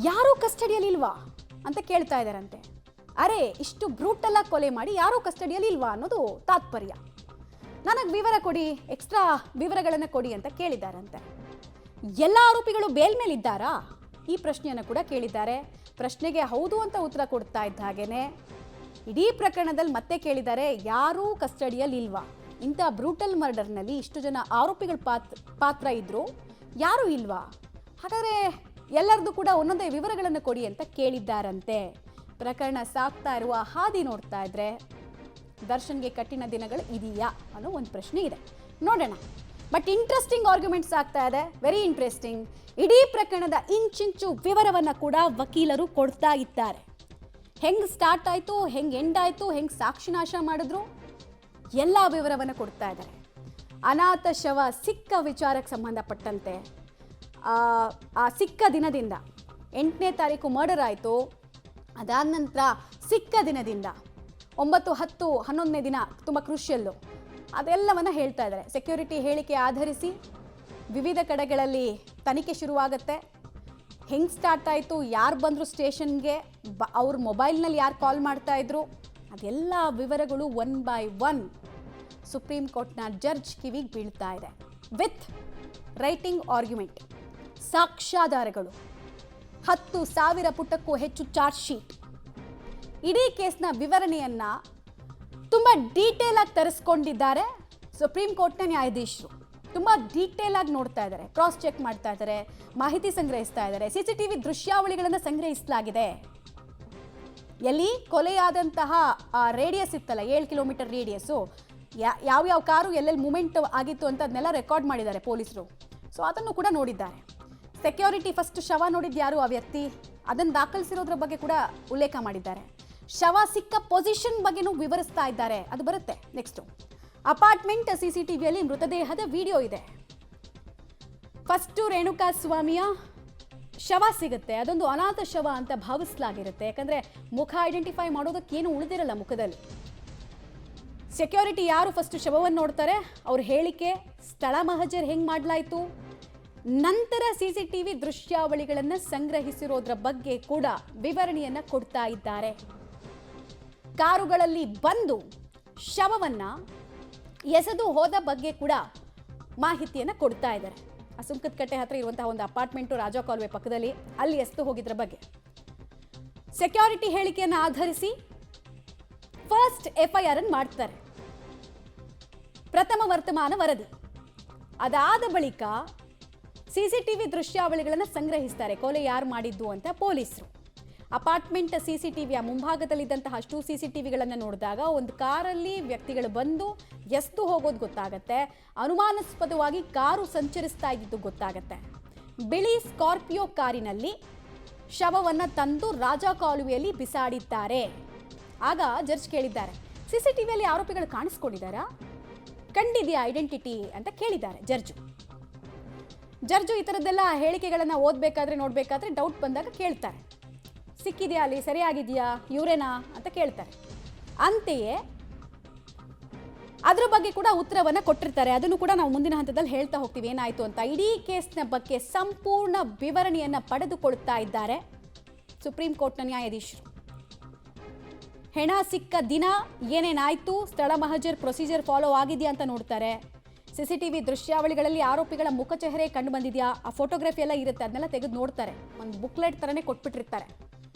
ಯಾರೂ ಕಸ್ಟಡಿಯಲ್ಲಿ ಇಲ್ವಾ ಅಂತ ಕೇಳ್ತಾ ಇದ್ದಾರಂತೆ. ಅರೆ, ಇಷ್ಟು ಬ್ರೂಟಲ್ಲಾಗಿ ಕೊಲೆ ಮಾಡಿ ಯಾರೂ ಕಸ್ಟಡಿಯಲ್ಲಿ ಇಲ್ವಾ ಅನ್ನೋದು ತಾತ್ಪರ್ಯ. ನನಗೆ ವಿವರ ಕೊಡಿ, ಎಕ್ಸ್ಟ್ರಾ ವಿವರಗಳನ್ನು ಕೊಡಿ ಅಂತ ಕೇಳಿದ್ದಾರಂತೆ. ಎಲ್ಲ ಆರೋಪಿಗಳು ಬೇಲ್ ಮೇಲಿದ್ದಾರಾ ಈ ಪ್ರಶ್ನೆಯನ್ನು ಕೂಡ ಕೇಳಿದ್ದಾರೆ. ಪ್ರಶ್ನೆಗೆ ಹೌದು ಅಂತ ಉತ್ತರ ಕೊಡ್ತಾ ಇದ್ದ ಹಾಗೇನೆ ಇಡೀ ಪ್ರಕರಣದಲ್ಲಿ ಮತ್ತೆ ಕೇಳಿದ್ದಾರೆ, ಯಾರೂ ಕಸ್ಟಡಿಯಲ್ಲಿ ಇಲ್ವಾ, ಇಂಥ ಬ್ರೂಟಲ್ ಮರ್ಡರ್ನಲ್ಲಿ ಇಷ್ಟು ಜನ ಆರೋಪಿಗಳ ಪಾತ್ರ ಇದ್ರು, ಯಾರೂ ಇಲ್ವಾ, ಹಾಗಾದರೆ ಎಲ್ಲರದ್ದು ಕೂಡ ಒಂದೊಂದೇ ವಿವರಗಳನ್ನು ಕೊಡಿ ಅಂತ ಕೇಳಿದ್ದಾರಂತೆ. ಪ್ರಕರಣ ಸಾಕ್ತಾ ಇರುವ ಹಾದಿ ನೋಡ್ತಾ ಇದ್ರೆ ದರ್ಶನ್ಗೆ ಕಠಿಣ ದಿನಗಳು ಇದೆಯಾ ಅನ್ನೋ ಒಂದು ಪ್ರಶ್ನೆ ಇದೆ. ನೋಡೋಣ. ಬಟ್ ಇಂಟ್ರೆಸ್ಟಿಂಗ್ ಆರ್ಗ್ಯುಮೆಂಟ್ಸ್ ಆಗ್ತಾ ಇದೆ, ವೆರಿ ಇಂಟ್ರೆಸ್ಟಿಂಗ್. ಇಡೀ ಪ್ರಕರಣದ ಇಂಚಿಂಚು ವಿವರವನ್ನು ಕೂಡ ವಕೀಲರು ಕೊಡ್ತಾ ಇದ್ದಾರೆ. ಹೆಂಗೆ ಸ್ಟಾರ್ಟ್ ಆಯಿತು, ಹೆಂಗೆ ಎಂಡ್ ಆಯಿತು, ಹೆಂಗೆ ಸಾಕ್ಷಿನಾಶ ಮಾಡಿದ್ರು, ಎಲ್ಲ ವಿವರವನ್ನು ಕೊಡ್ತಾ ಇದ್ದಾರೆ. ಅನಾಥ ಶವ ಸಿಕ್ಕ ವಿಚಾರಕ್ಕೆ ಸಂಬಂಧಪಟ್ಟಂತೆ ಆ ಸಿಕ್ಕ ದಿನದಿಂದ 8ನೇ ತಾರೀಕು ಮರ್ಡರ್ ಆಯಿತು. ಅದಾದ ನಂತರ ಸಿಕ್ಕ ದಿನದಿಂದ 9, 10, 11ನೇ ದಿನ ತುಂಬ ಕ್ರೂಷಿಯಲ್ಲು, ಅದೆಲ್ಲವನ್ನು ಹೇಳ್ತಾ ಇದ್ದಾರೆ. ಸೆಕ್ಯೂರಿಟಿ ಹೇಳಿಕೆ ಆಧರಿಸಿ ವಿವಿಧ ಕಡೆಗಳಲ್ಲಿ ತನಿಖೆ ಶುರುವಾಗುತ್ತೆ. ಹೆಂಗೆ ಸ್ಟಾರ್ಟ್ ಆಯಿತು, ಯಾರು ಬಂದರು ಸ್ಟೇಷನ್ಗೆ, ಅವ್ರ ಮೊಬೈಲ್ನಲ್ಲಿ ಯಾರು ಕಾಲ್ ಮಾಡ್ತಾಯಿದ್ರು, ಅದೆಲ್ಲ ವಿವರಗಳು 1 by 1 ಸುಪ್ರೀಂ ಕೋರ್ಟ್ನ ಜಡ್ಜ್ ಕಿವಿಗೆ ಬೀಳ್ತಾ ಇದೆ. ವಿತ್ ರೈಟಿಂಗ್ ಆರ್ಗ್ಯುಮೆಂಟ್, ಸಾಕ್ಷ್ಯಾಧಾರಗಳು, 10,000 ಪುಟಕ್ಕೂ ಹೆಚ್ಚು ಚಾರ್ಜ್ ಶೀಟ್, ಇಡೀ ಕೇಸ್ನ ವಿವರಣೆಯನ್ನು ತುಂಬ ಡೀಟೇಲ್ ಆಗಿ ತರಿಸ್ಕೊಂಡಿದ್ದಾರೆ ಸುಪ್ರೀಂ ಕೋರ್ಟ್ನ ನ್ಯಾಯಾಧೀಶರು. ತುಂಬ ಡೀಟೇಲ್ ಆಗಿ ನೋಡ್ತಾ ಇದ್ದಾರೆ, ಕ್ರಾಸ್ ಚೆಕ್ ಮಾಡ್ತಾ ಇದ್ದಾರೆ, ಮಾಹಿತಿ ಸಂಗ್ರಹಿಸ್ತಾ ಇದ್ದಾರೆ. CCTV ದೃಶ್ಯಾವಳಿಗಳನ್ನು ಸಂಗ್ರಹಿಸಲಾಗಿದೆ. ಎಲ್ಲಿ ಕೊಲೆಯಾದಂತಹ ರೇಡಿಯಸ್ ಇತ್ತಲ್ಲ, 7 ಕಿಲೋಮೀಟರ್ ರೇಡಿಯಸ್ಸು, ಯಾವ್ಯಾವ ಕಾರು ಎಲ್ಲೆಲ್ಲಿ ಮೂಮೆಂಟ್ ಆಗಿತ್ತು ಅಂತ ಅದನ್ನೆಲ್ಲ ರೆಕಾರ್ಡ್ ಮಾಡಿದ್ದಾರೆ ಪೊಲೀಸರು. ಸೊ ಅದನ್ನು ಕೂಡ ನೋಡಿದ್ದಾರೆ. ಸೆಕ್ಯೂರಿಟಿ ಫಸ್ಟ್ ಶವ ನೋಡಿದ್ದು ಯಾರು ಆ ವ್ಯಕ್ತಿ, ಅದನ್ನು ದಾಖಲಿಸಿರೋದ್ರ ಬಗ್ಗೆ ಕೂಡ ಉಲ್ಲೇಖ ಮಾಡಿದ್ದಾರೆ. ಶವ ಸಿಕ್ಕ ಪೊಸಿಷನ್ ಬಗ್ಗೆನೂ ವಿವರಿಸ್ತಾ ಇದ್ದಾರೆ, ಅದು ಬರುತ್ತೆ ನೆಕ್ಸ್ಟು. ಅಪಾರ್ಟ್ಮೆಂಟ್ CCTVಯಲ್ಲಿ ಮೃತದೇಹದ ವಿಡಿಯೋ ಇದೆ. ಫಸ್ಟು ರೇಣುಕಾ ಸ್ವಾಮಿಯ ಶವ ಸಿಗುತ್ತೆ, ಅದೊಂದು ಅನಾಥ ಶವ ಅಂತ ಭಾವಿಸಲಾಗಿರುತ್ತೆ. ಯಾಕಂದರೆ ಮುಖ ಐಡೆಂಟಿಫೈ ಮಾಡೋದಕ್ಕೇನು ಉಳಿದಿರಲ್ಲ ಮುಖದಲ್ಲಿ. ಸೆಕ್ಯೂರಿಟಿ ಯಾರು ಫಸ್ಟ್ ಶವವನ್ನು ನೋಡ್ತಾರೆ, ಅವ್ರ ಹೇಳಿಕೆ, ಸ್ಥಳ ಮಹಜರ್ ಹೆಂಗೆ ಮಾಡಲಾಯಿತು, ನಂತರ CCTV ದೃಶ್ಯಾವಳಿಗಳನ್ನು ಸಂಗ್ರಹಿಸಿರೋದ್ರ ಬಗ್ಗೆ ಕೂಡ ವಿವರಣೆಯನ್ನು ಕೊಡ್ತಾ ಇದ್ದಾರೆ. ಕಾರುಗಳಲ್ಲಿ ಬಂದು ಶವವನ್ನು ಎಸೆದು ಹೋದ ಬಗ್ಗೆ ಕೂಡ ಮಾಹಿತಿಯನ್ನು ಕೊಡ್ತಾ ಇದ್ದಾರೆ. ಆ ಸುಂಕದಕಟ್ಟೆ ಹತ್ರ ಇರುವಂತಹ ಒಂದು ಅಪಾರ್ಟ್ಮೆಂಟು ರಾಜಾ ಕಾಲುವೆ ಪಕ್ಕದಲ್ಲಿ, ಅಲ್ಲಿ ಎಸೆದು ಹೋಗಿದ್ರ ಬಗ್ಗೆ ಸೆಕ್ಯೂರಿಟಿ ಹೇಳಿಕೆಯನ್ನು ಆಧರಿಸಿ ಫಸ್ಟ್ FIR ಅನ್ನು ಮಾಡ್ತಾರೆ, ಪ್ರಥಮ ವರ್ತಮಾನ ವರದಿ. ಅದಾದ ಬಳಿಕ CCTV ದೃಶ್ಯಾವಳಿಗಳನ್ನು ಸಂಗ್ರಹಿಸ್ತಾರೆ, ಕೊಲೆ ಯಾರು ಮಾಡಿದ್ದು ಅಂತ ಪೊಲೀಸರು. ಅಪಾರ್ಟ್ಮೆಂಟ್ CCTVಯ ಮುಂಭಾಗದಲ್ಲಿದ್ದಂತಹ ಅಷ್ಟು CCTVಗಳನ್ನು ನೋಡಿದಾಗ ಒಂದು ಕಾರಲ್ಲಿ ವ್ಯಕ್ತಿಗಳು ಬಂದು ಎಸ್ದು ಹೋಗೋದು ಗೊತ್ತಾಗತ್ತೆ. ಅನುಮಾನಾಸ್ಪದವಾಗಿ ಕಾರು ಸಂಚರಿಸ್ತಾ ಇದ್ದಿದ್ದು ಗೊತ್ತಾಗತ್ತೆ. ಬಿಳಿ ಸ್ಕಾರ್ಪಿಯೋ ಕಾರಿನಲ್ಲಿ ಶವವನ್ನು ತಂದು ರಾಜಾ ಕಾಲುವೆಯಲ್ಲಿ ಬಿಸಾಡಿದ್ದಾರೆ. ಆಗ ಜಡ್ಜ್ ಕೇಳಿದ್ದಾರೆ, CCTVಯಲ್ಲಿ ಆರೋಪಿಗಳು ಕಾಣಿಸ್ಕೊಂಡಿದ್ದಾರಾ, ಕಂಡಿದೆಯಾ ಐಡೆಂಟಿಟಿ ಅಂತ ಕೇಳಿದ್ದಾರೆ ಜಡ್ಜು. ಈ ಥರದ್ದೆಲ್ಲ ಹೇಳಿಕೆಗಳನ್ನು ಓದಬೇಕಾದ್ರೆ ನೋಡಬೇಕಾದ್ರೆ ಡೌಟ್ ಬಂದಾಗ ಕೇಳ್ತಾರೆ, ಸಿಕ್ಕಿದೆಯಾ ಅಲ್ಲಿ, ಸರಿಯಾಗಿದೆಯಾ, ಇವರೇನಾ ಅಂತ ಕೇಳ್ತಾರೆ. ಅಂತೆಯೇ ಅದ್ರ ಬಗ್ಗೆ ಕೂಡ ಉತ್ತರವನ್ನು ಕೊಟ್ಟಿರ್ತಾರೆ. ಅದನ್ನು ಕೂಡ ನಾವು ಮುಂದಿನ ಹಂತದಲ್ಲಿ ಹೇಳ್ತಾ ಹೋಗ್ತೀವಿ ಏನಾಯಿತು ಅಂತ. ಇಡೀ ಕೇಸ್ನ ಬಗ್ಗೆ ಸಂಪೂರ್ಣ ವಿವರಣೆಯನ್ನು ಪಡೆದುಕೊಳ್ತಾ ಇದ್ದಾರೆ ಸುಪ್ರೀಂ ಕೋರ್ಟ್ನ ನ್ಯಾಯಾಧೀಶರು. ಹೆಣ ಸಿಕ್ಕ ದಿನ ಏನೇನಾಯಿತು, ಸ್ಥಳ ಮಹಜರ್ ಪ್ರೊಸೀಜರ್ ಫಾಲೋ ಆಗಿದೆಯಾ ಅಂತ ನೋಡ್ತಾರೆ. CCTV ದೃಶ್ಯಾವಳಿಗಳಲ್ಲಿ ಆರೋಪಿಗಳ ಮುಖಚೆಹರೆ ಕಂಡು ಬಂದಿದೆಯಾ, ಆ ಫೋಟೋಗ್ರಫಿ ಎಲ್ಲ ಇರುತ್ತೆ, ಅದನ್ನೆಲ್ಲ ತೆಗೆದು ನೋಡ್ತಾರೆ. ಒಂದು ಬುಕ್ಲೆಟ್ ಥರನೇ ಕೊಟ್ಬಿಟ್ಟಿರ್ತಾರೆ.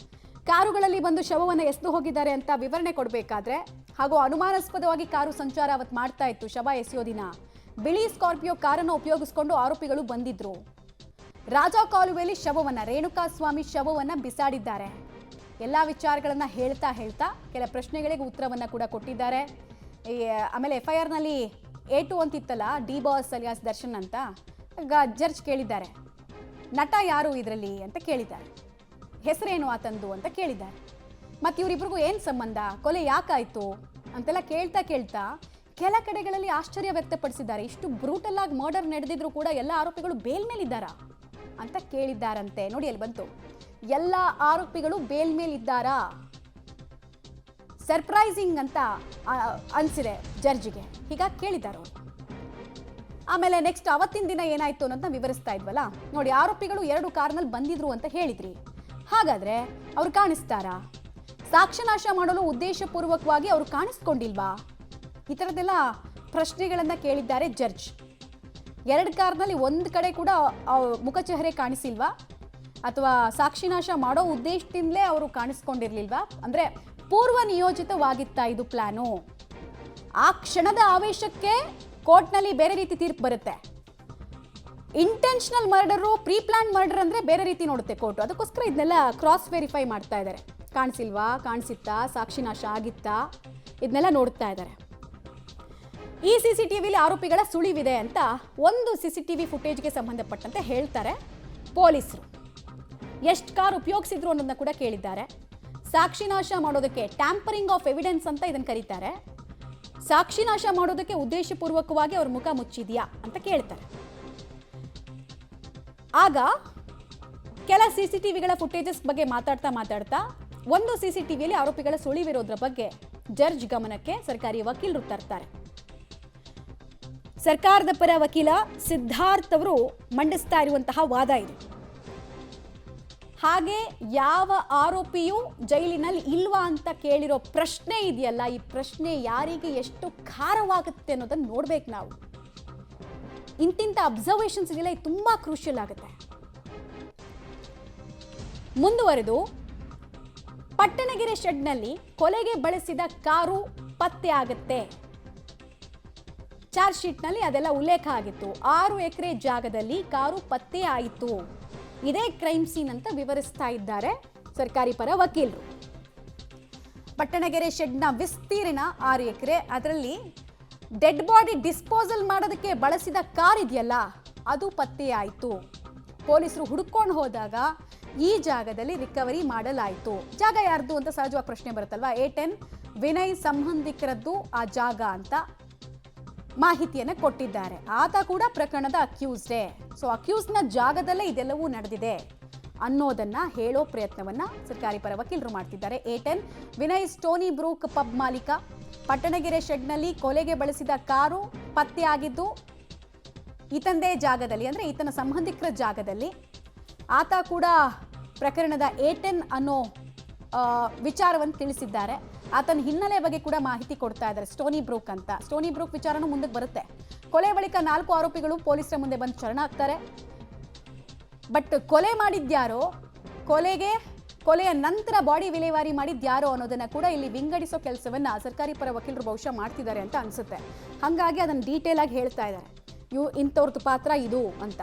ಕಾರುಗಳಲ್ಲಿ ಬಂದು ಶವವನ್ನು ಎಸೆದು ಹೋಗಿದ್ದಾರೆ ಅಂತ ವಿವರಣೆ ಕೊಡಬೇಕಾದ್ರೆ, ಹಾಗೂ ಅನುಮಾನಾಸ್ಪದವಾಗಿ ಕಾರು ಸಂಚಾರ ಅವತ್ತು ಮಾಡ್ತಾ ಇತ್ತು ಶವ ಎಸೆಯೋ ದಿನ, ಬಿಳಿ ಸ್ಕಾರ್ಪಿಯೋ ಕಾರನ್ನು ಉಪಯೋಗಿಸಿಕೊಂಡು ಆರೋಪಿಗಳು ಬಂದಿದ್ರು. ರಾಜಾ ಕಾಲುವೆಯಲ್ಲಿ ಶವವನ್ನು, ರೇಣುಕಾ ಸ್ವಾಮಿ ಶವವನ್ನು ಬಿಸಾಡಿದ್ದಾರೆ. ಎಲ್ಲ ವಿಚಾರಗಳನ್ನು ಹೇಳ್ತಾ ಕೆಲ ಪ್ರಶ್ನೆಗಳಿಗೆ ಉತ್ತರವನ್ನು ಕೂಡ ಕೊಟ್ಟಿದ್ದಾರೆ. ಆಮೇಲೆ FIRನಲ್ಲಿ A2 ಅಂತಿತ್ತಲ್ಲ, ಡಿ ಬಾಸ್ ಅಲಿಯಾಸ್ ದರ್ಶನ್ ಅಂತ. ಜಡ್ಜ್ ಕೇಳಿದ್ದಾರೆ, ನಟ ಯಾರು ಇದರಲ್ಲಿ ಅಂತ ಕೇಳಿದ್ದಾರೆ, ಹೆಸರೇನು ಆತಂದು ಅಂತ ಕೇಳಿದ್ದಾರೆ, ಮತ್ತು ಇವರಿಬ್ರಿಗೂ ಏನು ಸಂಬಂಧ, ಕೊಲೆ ಯಾಕಾಯಿತು ಅಂತೆಲ್ಲ ಕೇಳ್ತಾ ಕೆಲ ಕಡೆಗಳಲ್ಲಿ ಆಶ್ಚರ್ಯ ವ್ಯಕ್ತಪಡಿಸಿದ್ದಾರೆ. ಇಷ್ಟು ಬ್ರೂಟಲ್ ಆಗಿ ಮರ್ಡರ್ ನಡೆದಿದ್ರು ಕೂಡ ಎಲ್ಲ ಆರೋಪಿಗಳು ಬೇಲ್ ಮೇಲಿದ್ದಾರಾ ಅಂತ ಕೇಳಿದ್ದಾರಂತೆ. ನೋಡಿ ಅಲ್ಲಿ ಬಂತು, ಎಲ್ಲ ಆರೋಪಿಗಳು ಬೇಲ್ ಮೇಲಿದ್ದಾರಾ, ಸರ್ಪ್ರೈಸಿಂಗ್ ಅಂತ ಅನಿಸಿದೆ ಜಡ್ಜಿಗೆ, ಹೀಗಾಗಿ ಕೇಳಿದ್ದಾರೆ ಅವರು. ಆಮೇಲೆ ನೆಕ್ಸ್ಟ್ ಅವತ್ತಿನ ದಿನ ಏನಾಯಿತು ಅನ್ನೋದನ್ನ ವಿವರಿಸ್ತಾ ಇದ್ವಲ್ಲ ನೋಡಿ. ಆರೋಪಿಗಳು 2 ಕಾರ್ನಲ್ಲಿ ಬಂದಿದ್ರು ಅಂತ ಹೇಳಿದ್ರಿ. ಹಾಗಾದ್ರೆ ಅವ್ರು ಕಾಣಿಸ್ತಾರಾ? ಸಾಕ್ಷ್ಯನಾಶ ಮಾಡಲು ಉದ್ದೇಶಪೂರ್ವಕವಾಗಿ ಅವರು ಕಾಣಿಸ್ಕೊಂಡಿಲ್ವಾ? ಈ ಥರದ್ದೆಲ್ಲ ಪ್ರಶ್ನೆಗಳನ್ನು ಕೇಳಿದ್ದಾರೆ ಜಡ್ಜ್. 2 ಕಾರ್ನಲ್ಲಿ ಒಂದು ಕಡೆ ಕೂಡ ಮುಖಚೆಹರೆ ಕಾಣಿಸಿಲ್ವಾ, ಅಥವಾ ಸಾಕ್ಷಿನಾಶ ಮಾಡೋ ಉದ್ದೇಶದಿಂದಲೇ ಅವರು ಕಾಣಿಸ್ಕೊಂಡಿರ್ಲಿಲ್ವಾ? ಅಂದರೆ ಪೂರ್ವ ನಿಯೋಜಿತವಾಗಿತ್ತಾ ಇದು ಪ್ಲಾನು? ಆ ಕ್ಷಣದ ಆವೇಶಕ್ಕೆ ಕೋರ್ಟ್ನಲ್ಲಿ ಬೇರೆ ರೀತಿ ತೀರ್ಪು ಬರುತ್ತೆ. Intentional murder, pre plan murder ಅಂದರೆ ಬೇರೆ ರೀತಿ ನೋಡುತ್ತೆ ಕೋರ್ಟು. ಅದಕ್ಕೋಸ್ಕರ ಇದನ್ನೆಲ್ಲ ಕ್ರಾಸ್ ವೆರಿಫೈ ಮಾಡ್ತಾ ಇದ್ದಾರೆ. ಕಾಣಿಸಿಲ್ವಾ, ಕಾಣಿಸಿತ್ತಾ, ಸಾಕ್ಷಿನಾಶ ಆಗಿತ್ತಾ, ಇದನ್ನೆಲ್ಲ ನೋಡ್ತಾ ಇದ್ದಾರೆ. ಈ CCTVಲಿ ಆರೋಪಿಗಳ ಸುಳಿವಿದೆ ಅಂತ ಒಂದು CCTV ಫುಟೇಜ್ಗೆ ಸಂಬಂಧಪಟ್ಟಂತೆ ಹೇಳ್ತಾರೆ ಪೊಲೀಸರು. ಎಷ್ಟು ಕಾರ್ ಉಪಯೋಗಿಸಿದ್ರು ಅನ್ನೋದನ್ನ ಕೂಡ ಕೇಳಿದ್ದಾರೆ. ಸಾಕ್ಷಿನಾಶ ಮಾಡೋದಕ್ಕೆ ಟ್ಯಾಂಪರಿಂಗ್ ಆಫ್ ಎವಿಡೆನ್ಸ್ ಅಂತ ಇದನ್ನು ಕರೀತಾರೆ. ಸಾಕ್ಷಿನಾಶ ಮಾಡೋದಕ್ಕೆ ಉದ್ದೇಶಪೂರ್ವಕವಾಗಿ ಅವ್ರ ಮುಖ ಮುಚ್ಚಿದ್ಯಾ ಅಂತ ಕೇಳ್ತಾರೆ. ಆಗ ಕೆಲ CCTVಗಳ ಫುಟೇಜಸ್ ಬಗ್ಗೆ ಮಾತಾಡ್ತಾ ಒಂದು CCTVಯಲ್ಲಿ ಆರೋಪಿಗಳ ಸುಳಿವಿರೋದ್ರ ಬಗ್ಗೆ ಜಡ್ಜ್ ಗಮನಕ್ಕೆ ಸರ್ಕಾರಿ ವಕೀಲರು ತರ್ತಾರೆ. ಸರ್ಕಾರದ ಪರ ವಕೀಲ ಸಿದ್ಧಾರ್ಥ್ ಅವರು ಮಂಡಿಸ್ತಾ ಇರುವಂತಹ ವಾದ ಇದು. ಹಾಗೆ ಯಾವ ಆರೋಪಿಯೂ ಜೈಲಿನಲ್ಲಿ ಇಲ್ವಾ ಅಂತ ಕೇಳಿರೋ ಪ್ರಶ್ನೆ ಇದೆಯಲ್ಲ, ಈ ಪ್ರಶ್ನೆ ಯಾರಿಗೆ ಎಷ್ಟು ಖಾರವಾಗುತ್ತೆ ಅನ್ನೋದನ್ನು ನೋಡ್ಬೇಕು ನಾವು. ಇಂತಿಂಥ ಅಬ್ಸರ್ವೇಷನ್ಸ್ ಇದೆಯಲ್ಲ, ಇದು ತುಂಬಾ ಕ್ರೂಷಿಯಲ್ ಆಗುತ್ತೆ. ಮುಂದುವರೆದು ಪಟ್ಟಣಗೆರೆ ಶೆಡ್ನಲ್ಲಿ ಕೊಲೆಗೆ ಬಳಸಿದ ಕಾರು ಪತ್ತೆ ಆಗುತ್ತೆ. ಚಾರ್ಜ್ ಶೀಟ್ನಲ್ಲಿ ಅದೆಲ್ಲ ಉಲ್ಲೇಖ ಆಗಿತ್ತು. 6 ಎಕರೆ ಜಾಗದಲ್ಲಿ ಕಾರು ಪತ್ತೆ ಆಯಿತು, ಇದೇ ಕ್ರೈಮ್ ಸೀನ್ ಅಂತ ವಿವರಿಸ್ತಾ ಇದ್ದಾರೆ ಸರ್ಕಾರಿ ಪರ ವಕೀಲರು. ಪಟ್ಟಣಗೆರೆ ಶೆಡ್ನ ವಿಸ್ತೀರ್ಣ 6 ಎಕರೆ. ಅದರಲ್ಲಿ ಡೆಡ್ ಬಾಡಿ ಡಿಸ್ಪೋಸಲ್ ಮಾಡೋದಕ್ಕೆ ಬಳಸಿದ ಕಾರ್ ಇದೆಯಲ್ಲ, ಅದು ಪತ್ತೆ ಆಯಿತು. ಪೊಲೀಸರು ಹುಡುಕೊಂಡು ಹೋದಾಗ ಈ ಜಾಗದಲ್ಲಿ ರಿಕವರಿ ಮಾಡಲಾಯಿತು. ಜಾಗ ಯಾರ್ದು ಅಂತ ಸಹಜವಾಗಿ ಪ್ರಶ್ನೆ ಬರುತ್ತಲ್ವಾ. A10 ವಿನಯ್ ಸಂಬಂಧಿಕರದ್ದು ಆ ಜಾಗ ಅಂತ ಮಾಹಿತಿಯನ್ನು ಕೊಟ್ಟಿದ್ದಾರೆ. ಆತ ಕೂಡ ಪ್ರಕರಣದ ಅಕ್ಯೂಸ್ಡೇ. ಸೊ ಅಕ್ಯೂಸ್ನ ಜಾಗದಲ್ಲೇ ಇದೆಲ್ಲವೂ ನಡೆದಿದೆ ಅನ್ನೋದನ್ನ ಹೇಳೋ ಪ್ರಯತ್ನವನ್ನ ಸರ್ಕಾರಿ ಪರ ವಕೀಲರು ಮಾಡ್ತಿದ್ದಾರೆ. A10 Vinay Stony Brooke pub ಮಾಲೀಕ. ಪಟ್ಟಣಗೆರೆ ಶೆಡ್ನಲ್ಲಿ ಕೊಲೆಗೆ ಬಳಸಿದ ಕಾರು ಪತ್ತೆ ಆಗಿದ್ದು ಈತಂದೇ ಜಾಗದಲ್ಲಿ, ಅಂದರೆ ಈತನ ಸಂಬಂಧಿಕರ ಜಾಗದಲ್ಲಿ. ಆತ ಕೂಡ ಪ್ರಕರಣದ A10 ಅನ್ನೋ ವಿಚಾರವನ್ನು ತಿಳಿಸಿದ್ದಾರೆ. ಆತನ ಹಿನ್ನೆಲೆ ಬಗ್ಗೆ ಕೂಡ ಮಾಹಿತಿ ಕೊಡ್ತಾ ಇದ್ದಾರೆ. ಸ್ಟೋನಿ ಬ್ರೂಕ್ ಅಂತ. ಸ್ಟೋನಿ ಬ್ರೂಕ್ ವಿಚಾರನೂ ಮುಂದಕ್ಕೆ ಬರುತ್ತೆ. ಕೊಲೆ ಬಳಿಕ 4 ಆರೋಪಿಗಳು ಪೊಲೀಸರ ಮುಂದೆ ಬಂದು ಶರಣಾಗ್ತಾರೆ. ಬಟ್ ಕೊಲೆ ಮಾಡಿದ್ಯಾರೋ, ಕೊಲೆಯ ನಂತರ ಬಾಡಿ ವಿಲೇವಾರಿ ಮಾಡಿದ್ಯಾರೋ ಅನ್ನೋದನ್ನ ಕೂಡ ಇಲ್ಲಿ ವಿಂಗಡಿಸೋ ಕೆಲಸವನ್ನ ಸರ್ಕಾರಿ ಪರ ವಕೀಲರು ಬಹುಶಃ ಮಾಡ್ತಿದ್ದಾರೆ ಅಂತ ಅನ್ಸುತ್ತೆ. ಹಾಗಾಗಿ ಅದನ್ನು ಡೀಟೇಲ್ ಆಗಿ ಹೇಳ್ತಾ ಇದ್ದಾರೆ, ಇಂಥವ್ರದ್ದು ಪಾತ್ರ ಇದು ಅಂತ.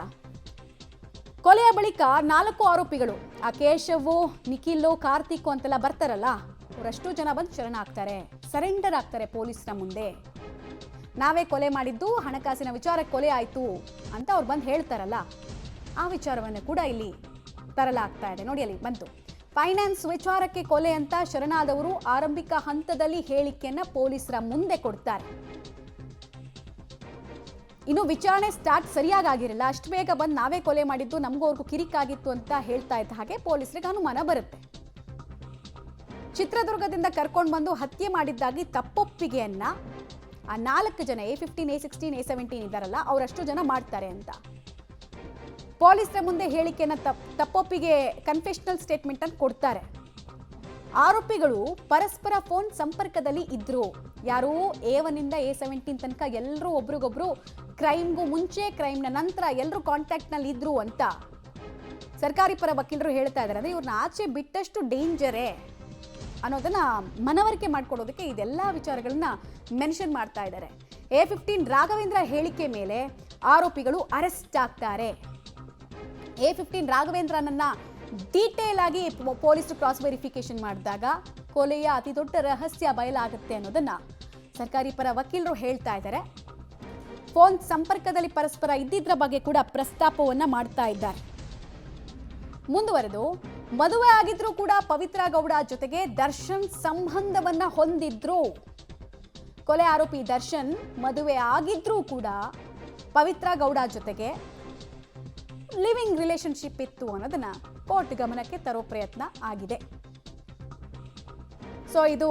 ಕೊಲೆಯ ಬಳಿಕ 4 ಆರೋಪಿಗಳು, ಆ ಕೇಶವು, ನಿಖಿಲು, ಕಾರ್ತಿಕ್ ಅಂತೆಲ್ಲ ಬರ್ತಾರಲ್ಲ, ಅವರಷ್ಟು ಜನ ಬಂದು ಶರಣಾಗ್ತಾರೆ, ಸರೆಂಡರ್ ಆಗ್ತಾರೆ ಪೊಲೀಸರ ಮುಂದೆ. ನಾವೇ ಕೊಲೆ ಮಾಡಿದ್ದು, ಹಣಕಾಸಿನ ವಿಚಾರಕ್ಕೆ ಕೊಲೆ ಆಯಿತು ಅಂತ ಅವ್ರು ಬಂದು ಹೇಳ್ತಾರಲ್ಲ, ಆ ವಿಚಾರವನ್ನು ಕೂಡ ಇಲ್ಲಿ ತರಲಾಗ್ತಾ ಇದೆ. ನೋಡಿ, ಅಲ್ಲಿ ಬಂತು. ಫೈನಾನ್ಸ್ ವಿಚಾರಕ್ಕೆ ಕೊಲೆ ಅಂತ ಶರಣಾದವರು ಆರಂಭಿಕ ಹಂತದಲ್ಲಿ ಹೇಳಿಕೆಯನ್ನ ಪೊಲೀಸರ ಮುಂದೆ ಕೊಡ್ತಾರೆ. ಇನ್ನು ವಿಚಾರಣೆ ಸ್ಟಾರ್ಟ್ ಸರಿಯಾಗಿರಲಿಲ್ಲ, ಅಷ್ಟು ಬೇಗ ಬಂದು ನಾವೇ ಕೊಲೆ ಮಾಡಿದ್ದು, ನಮಗೂ ಅವ್ರಿಗೂ ಕಿರಿಕಾಗಿತ್ತು ಅಂತ ಹೇಳ್ತಾ ಇದ್ದ ಹಾಗೆ ಪೊಲೀಸರಿಗೆ ಅನುಮಾನ ಬರುತ್ತೆ. ಚಿತ್ರದುರ್ಗದಿಂದ ಕರ್ಕೊಂಡು ಬಂದು ಹತ್ಯೆ ಮಾಡಿದ್ದಾಗಿ ತಪ್ಪೊಪ್ಪಿಗೆಯನ್ನ ಆ 4 ಜನ A15, A16, A17 ಇದ್ದಾರಲ್ಲ, ಅವರಷ್ಟು ಜನ ಮಾಡ್ತಾರೆ ಅಂತ ಪೊಲೀಸರ ಮುಂದೆ ಹೇಳಿಕೆಯನ್ನ ತಪ್ಪೊಪ್ಪಿಗೆ ಕನ್ಫೆಷನಲ್ ಸ್ಟೇಟ್ಮೆಂಟ್ ಅನ್ನು ಕೊಡ್ತಾರೆ. ಆರೋಪಿಗಳು ಪರಸ್ಪರ ಫೋನ್ ಸಂಪರ್ಕದಲ್ಲಿ ಇದ್ರು. ಯಾರು A1 ಇಂದ A17 ತನಕ ಎಲ್ಲರೂ ಒಬ್ರಿಗೊಬ್ರು ಕ್ರೈಮ್ಗೂ ಮುಂಚೆ, ಕ್ರೈಮ್ನ ನಂತರ ಎಲ್ಲರೂ ಕಾಂಟ್ಯಾಕ್ಟ್ನಲ್ಲಿ ಇದ್ರು ಅಂತ ಸರ್ಕಾರಿ ಪರ ವಕೀಲರು ಹೇಳ್ತಾ ಇದ್ದಾರೆ. ಅಂದರೆ ಇವ್ರನ್ನ ಆಚೆ ಬಿಟ್ಟಷ್ಟು ಡೇಂಜರೇ ಅನ್ನೋದನ್ನ ಮನವರಿಕೆ ಮಾಡಿಕೊಡೋದಕ್ಕೆ ಇದೆಲ್ಲ ವಿಚಾರಗಳನ್ನ ಮೆನ್ಷನ್ ಮಾಡ್ತಾ ಇದ್ದಾರೆ. A15 ರಾಘವೇಂದ್ರ ಹೇಳಿಕೆ ಮೇಲೆ ಆರೋಪಿಗಳು ಅರೆಸ್ಟ್ ಆಗ್ತಾರೆ. A15 ರಾಘವೇಂದ್ರನನ್ನ ಡೀಟೇಲ್ ಆಗಿ ಪೊಲೀಸರು ಕ್ರಾಸ್ ವೆರಿಫಿಕೇಶನ್ ಮಾಡಿದಾಗ ಕೊಲೆಯ ಅತಿ ದೊಡ್ಡ ರಹಸ್ಯ ಬಯಲಾಗುತ್ತೆ ಅನ್ನೋದನ್ನ ಸರ್ಕಾರಿ ಪರ ವಕೀಲರು ಹೇಳ್ತಾ ಇದ್ದಾರೆ. ಫೋನ್ ಸಂಪರ್ಕದಲ್ಲಿ ಪರಸ್ಪರ ಇದ್ದಿದ್ರ ಬಗ್ಗೆ ಕೂಡ ಪ್ರಸ್ತಾಪವನ್ನ ಮಾಡ್ತಾ ಇದ್ದಾರೆ. ಮುಂದುವರೆದು, ಮದುವೆ ಆಗಿದ್ರೂ ಕೂಡ ಪವಿತ್ರ ಗೌಡ ಜೊತೆಗೆ ದರ್ಶನ್ ಸಂಬಂಧವನ್ನ ಹೊಂದಿದ್ರು. ಕೊಲೆ ಆರೋಪಿ ದರ್ಶನ್ ಮದುವೆ ಆಗಿದ್ರೂ ಕೂಡ ಪವಿತ್ರ ಗೌಡ ಜೊತೆಗೆ ಲಿವಿಂಗ್ ರಿಲೇಶನ್ಶಿಪ್ ಇತ್ತು ಅನ್ನೋದನ್ನ ಕೋರ್ಟ್ ಗಮನಕ್ಕೆ ತರೋ ಪ್ರಯತ್ನ ಆಗಿದೆ. ಸೊ ಇದು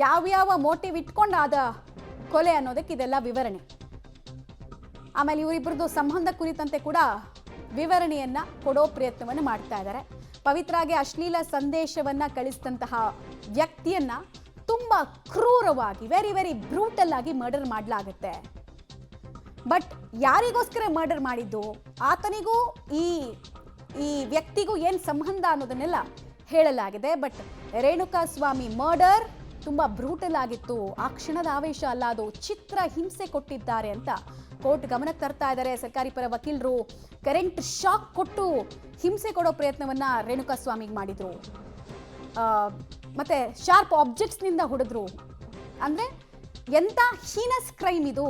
ಯಾವ್ಯಾವ ಮೋಟಿವ್ ಇಟ್ಕೊಂಡಾದ ಕೊಲೆ ಅನ್ನೋದಕ್ಕೆ ಇದೆಲ್ಲ ವಿವರಣೆ. ಆಮೇಲೆ ಇವರಿಬ್ಬರದು ಸಂಬಂಧ ಕುರಿತಂತೆ ಕೂಡ ವಿವರಣೆಯನ್ನ ಕೊಡೋ ಪ್ರಯತ್ನವನ್ನು ಮಾಡ್ತಾ ಇದ್ದಾರೆ. ಪವಿತ್ರಾಗೆ ಅಶ್ಲೀಲ ಸಂದೇಶವನ್ನ ಕಳಿಸಿದಂತಹ ವ್ಯಕ್ತಿಯನ್ನ ತುಂಬಾ ಕ್ರೂರವಾಗಿ ವೆರಿ ವೆರಿ ಬ್ರೂಟಲ್ ಆಗಿ ಮರ್ಡರ್ ಮಾಡಲಾಗುತ್ತೆ. ಬಟ್ ಯಾರಿಗೋಸ್ಕರ ಮರ್ಡರ್ ಮಾಡಿದ್ದು, ಆತನಿಗೂ ಈ ವ್ಯಕ್ತಿಗೂ ಏನು ಸಂಬಂಧ ಅನ್ನೋದನ್ನೆಲ್ಲ ಹೇಳಲಾಗಿದೆ. ಬಟ್ ರೇಣುಕಾ ಸ್ವಾಮಿ ಮರ್ಡರ್ ತುಂಬಾ ಬ್ರೂಟಲ್ ಆಗಿತ್ತು. ಆ ಕ್ಷಣದ ಆವೇಶ ಅಲ್ಲ, ಅದು ಚಿತ್ರ ಹಿಂಸೆ ಕೊಟ್ಟಿದ್ದಾರೆ ಅಂತ ಕೋರ್ಟ್ ಗಮನಕ್ಕೆ ತರ್ತಾ ಇದ್ದಾರೆ. ಸರ್ಕಾರಿ ಪರ ವಕೀಲರು ಕರೆಂಟ್ ಶಾಕ್ ಕೊಟ್ಟು ಹಿಂಸೆ ಕೊಡೋ ಪ್ರಯತ್ನವನ್ನ ರೇಣುಕಾ ಸ್ವಾಮಿಗೆ ಮಾಡಿದ್ರು. ಮತ್ತೆ ಶಾರ್ಪ್ ಆಬ್ಜೆಕ್ಟ್ಸ್ನಿಂದ ಹೊಡೆದ್ರು. ಅಂದ್ರೆ ಎಂತ ಹೀನಸ್ ಕ್ರೈಮ್ ಇದು.